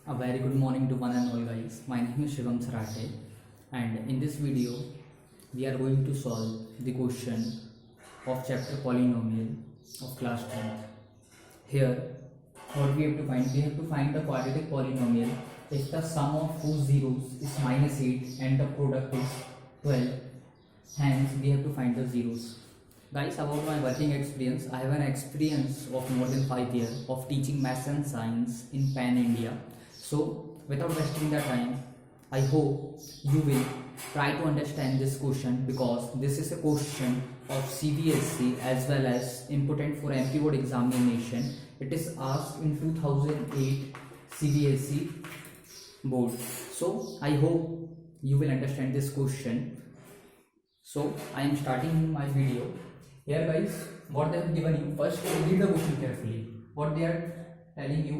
A very good morning to one and all guys. My name is Shivam Sarate, and in this video we are going to solve the question of chapter polynomial of class 10th. Here what we have to find? We have to find the quadratic polynomial if the sum of whose zeros is -8 and the product is 12. Hence we have to find the zeros. Guys, about my working experience, I have an experience of more than 5 years of teaching maths and science in Pan India. So without wasting the time, I hope you will try to understand this question, because this is a question of CBSE as well as important for MP board examination. It is asked in 2008 CBSE board. So I hope you will understand this question. So I am starting my video. Here guys, what they have given you, first read the question carefully. What they are telling you,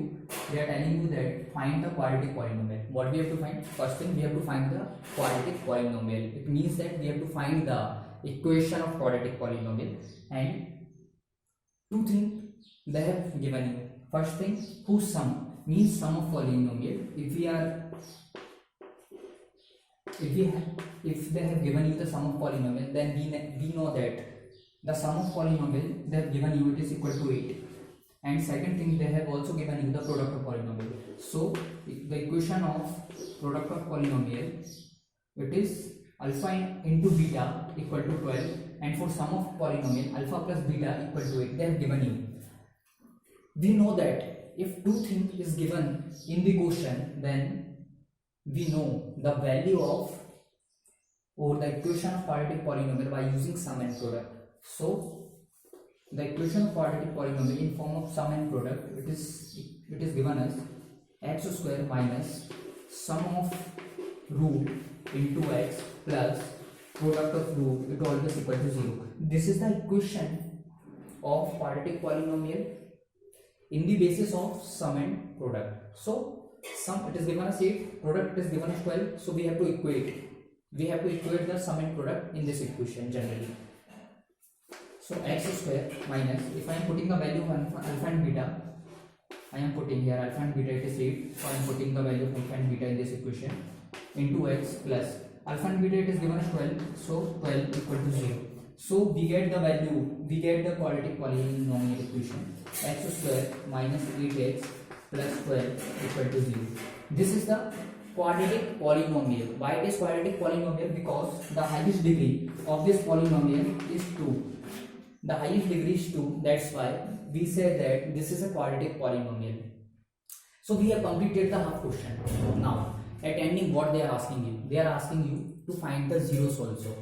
they are telling you that find the quadratic polynomial. What we have to find? First thing, we have to find the quadratic polynomial. It means that we have to find the equation of quadratic polynomial, and two things they have given you. First thing, whose sum means sum of polynomial. If they have given you the sum of polynomial, then we know that the sum of polynomial they have given you, it is equal to 8. And second thing, they have also given you the product of polynomial. So the equation of product of polynomial, it is alpha into beta equal to 12, and for sum of polynomial alpha plus beta equal to 8. They have given you. We know that if two things is given in the question, then we know the value of or the equation of quadratic polynomial by using sum and product. So the equation of quadratic polynomial in form of sum and product, it is given as x square minus sum of root into x plus product of root, it always equal to 0. This is the equation of quadratic polynomial in the basis of sum and product. So sum, it is given as 8, product it is given as 12. So we have to equate the sum and product in this equation generally. So x square minus, if I am putting the value of alpha and beta, I am putting here alpha and beta, it is 8. So I am putting the value of alpha and beta in this equation, into x plus alpha and beta, it is given as 12. So 12 equal to 0. So we get the value, we get the quadratic polynomial equation, x square minus 8x plus 12 equal to 0. This is the quadratic polynomial. Why it is quadratic polynomial? Because the highest degree of this polynomial is 2. The highest degree is 2. That's why we say that this is a quadratic polynomial. So we have completed the half question. Now at ending, what they are asking you? They are asking you to find the zeros also.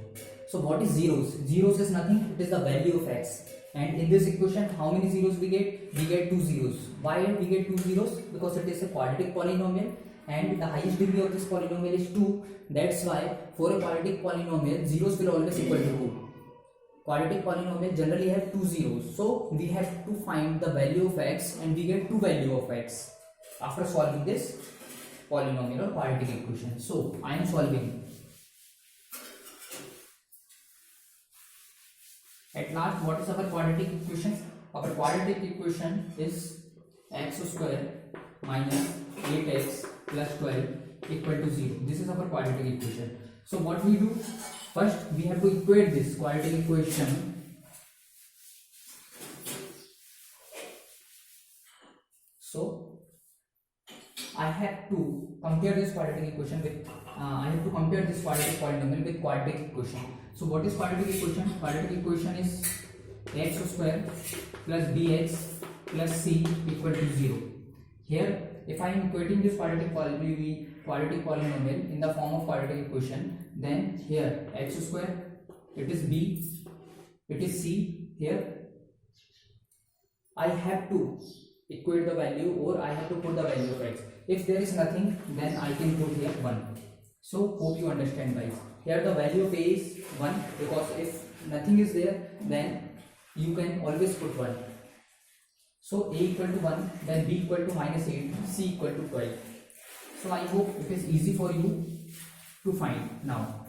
So what is zeros? Zeros is nothing, it is the value of x. And in this equation, how many zeros we get? We get 2 zeros. Why we get 2 zeros? Because it is a quadratic polynomial and the highest degree of this polynomial is 2. That's why for a quadratic polynomial, zeros will always equal to 2. Quadratic polynomial generally have 2 zeros. So we have to find the value of x, and we get 2 value of x after solving this polynomial or quadratic equation. So I am solving. At last, what is our quadratic equation? Our quadratic equation is x square minus 8x plus 12 equal to 0. This is our quadratic equation. So what we do? First, we have to equate this quadratic equation. So I have to compare this quadratic equation with quadratic polynomial with quadratic equation. So what is quadratic equation? Quadratic equation is x square plus bx plus c equal to 0. Here, if I am equating this quadratic polynomial in the form of quadratic equation, then here x square, it is b, it is c. Here I have to equate the value, or I have to put the value of x. If there is nothing, then I can put here 1. So hope you understand guys. Here the value of a is 1, because if nothing is there, then you can always put 1. So a equal to 1, then b equal to -8, c equal to 12. So I hope it is easy for you to find. Now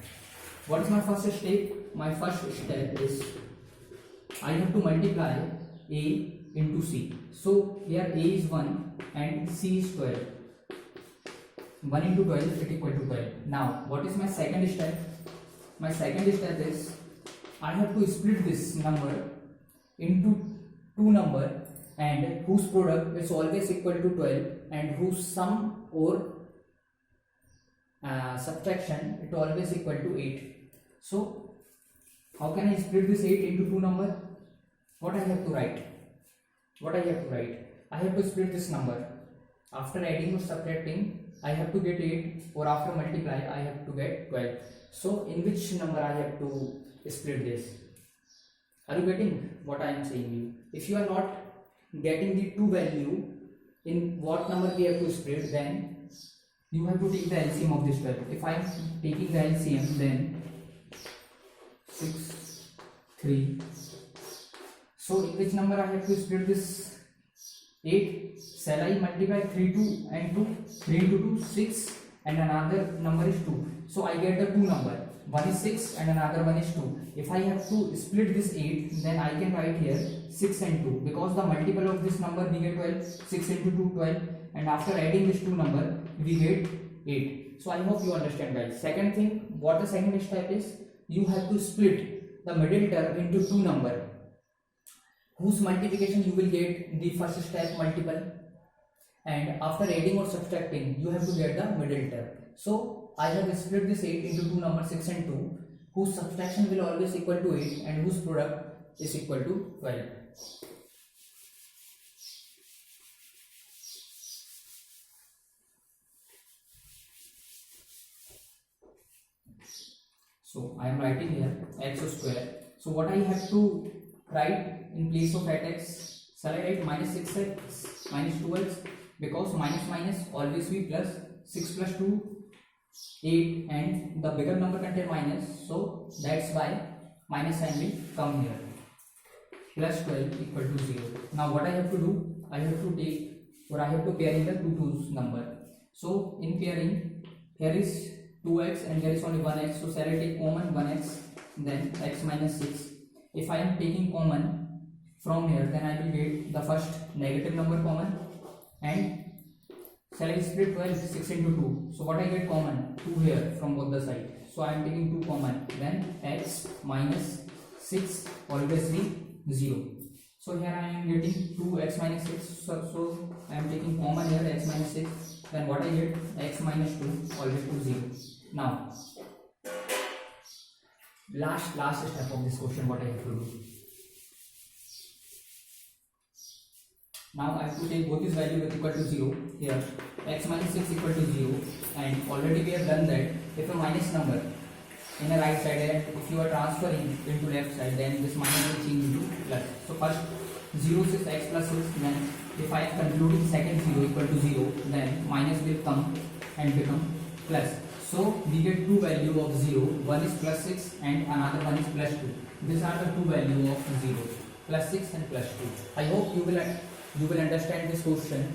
what is my first step? My first step is I have to multiply a into c. So here a is 1 and c is 12. 1 into 12 it equal to 12. Now what is my second step? My second step is I have to split this number into two number and whose product is always equal to 12 and whose sum or subtraction it always equal to 8. So how can I split this 8 into two number? What I have to write? I have to split this number. After adding or subtracting, I have to get 8, or after multiply, I have to get 12. So in which number I have to split this? Are you getting what I am saying you? If you are not getting the two value in what number we have to split, then you have to take the LCM of this 12. If I am taking the LCM, then 6, 3. So in which number I have to split this 8? Shall I multiply 3 2 and 2? 3 into 2 6 and another number is 2. So I get the two number. One is 6 and another one is 2. If I have to split this 8, then I can write here 6 and 2, because the multiple of this number we get 12. 6 into 2 12, and after adding this two number we get 8. So I hope you understand guys. Second thing, what the second step is, you have to split the middle term into two number whose multiplication you will get the first step multiple, and after adding or subtracting you have to get the middle term. So I have split this 8 into two numbers 6 and 2 whose subtraction will always equal to 8 and whose product is equal to 12. So I am writing here x square. So what I have to write in place of at x? Shall I write minus 6x minus 2x? Because minus minus always be plus. 6 plus 2 8, and the bigger number contain minus, so that's why minus sign will come here. Plus 12 equal to 0. Now what I have to do? I have to take, or I have to pair in the two number. So in pairing, here is 2x and there is only 1x. So shall I take common 1x, then x minus 6. If I am taking common from here, then I will get the first negative number common, and shall I split 12? 6 into 2. So what I get common? 2 here from both the side. So I am taking 2 common. Then x minus 6 always be 0. So here I am getting 2x minus 6. So I am taking common here x minus 6. Then what I get? X minus 2 always to 0. Now last step of this question, what I have to do? Now I have to take both these values with equal to 0 here. X minus 6 equal to 0, and already we have done that. If a minus number in the right side and if you are transferring into left side, then this minus will change into plus. So first 0 is x plus 6, then if I am concluding second 0 equal to 0, then minus will come and become plus. So we get two values of 0. One is plus 6 and another one is plus 2. These are the two values of 0, plus 6 and plus 2. I hope you will understand this question.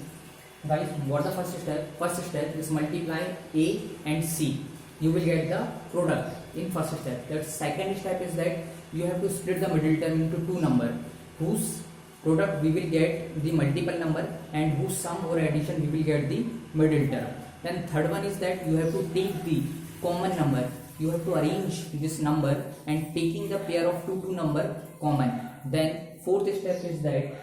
Guys, what the first step? First step is multiply A and C. You will get the product in first step. The second step is that you have to split the middle term into two number whose product we will get the multiple number and whose sum or addition we will get the middle term. Then third one is that you have to take the common number. You have to arrange this number and taking the pair of two number common. Then fourth step is that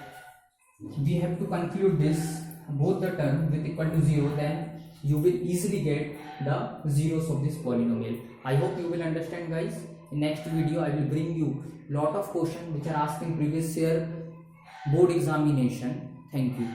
we have to conclude this both the term with equal to 0, then you will easily get the zeros of this polynomial. I hope you will understand guys. In next video I will bring you lot of questions which are asking previous year board examination. Thank you.